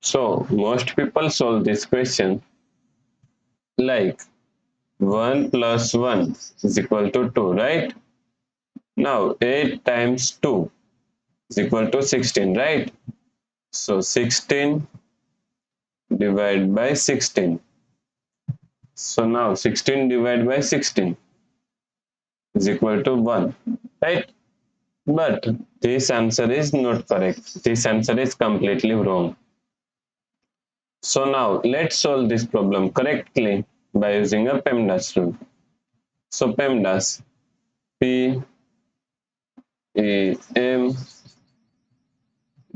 So most people solve this question like 1 plus 1 is equal to 2, right? Now 8 times 2 is equal to 16, right? So 16 divided by 16. So now 16 divided by 16 is equal to 1, right? But this answer is not correct. This answer is completely wrong. So now let's solve this problem correctly by using a PEMDAS rule. So PEMDAS, P E M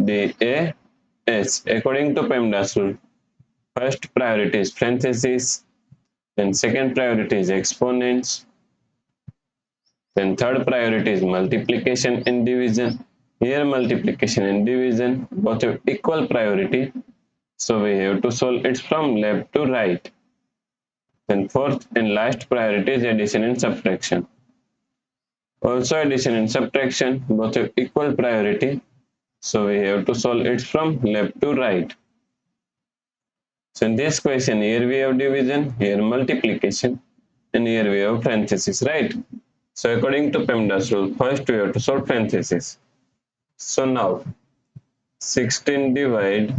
D A S. According to PEMDAS rule, first priority is parentheses, then second priority is exponents, then third priority is multiplication and division. Here multiplication and division both have equal priority, so we have to solve it from left to right. Then fourth and last priority is addition and subtraction. Also addition and subtraction both have equal priority, so we have to solve it from left to right. So in this question, here we have division, here multiplication, and here we have parentheses, right? So according to PEMDAS rule, first we have to solve parentheses. So now 16 divide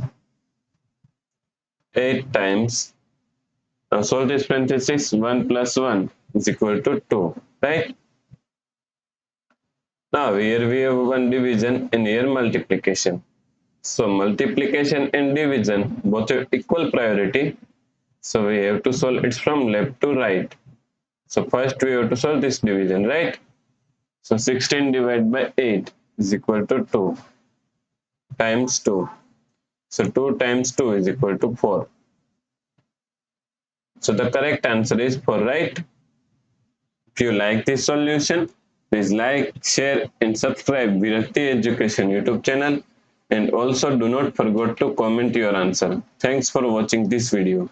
8 times, now solve this parenthesis, 1 plus 1 is equal to 2, right? Now here we have one division and here multiplication. So multiplication and division both have equal priority, so we have to solve it from left to right. So first we have to solve this division, right? So 16 divided by 8 is equal to 2 times 2. So 2 times 2 is equal to 4. So the correct answer is 4, right? If you like this solution, please like, share and subscribe Virakti Education YouTube channel, and also do not forget to comment your answer. Thanks for watching this video.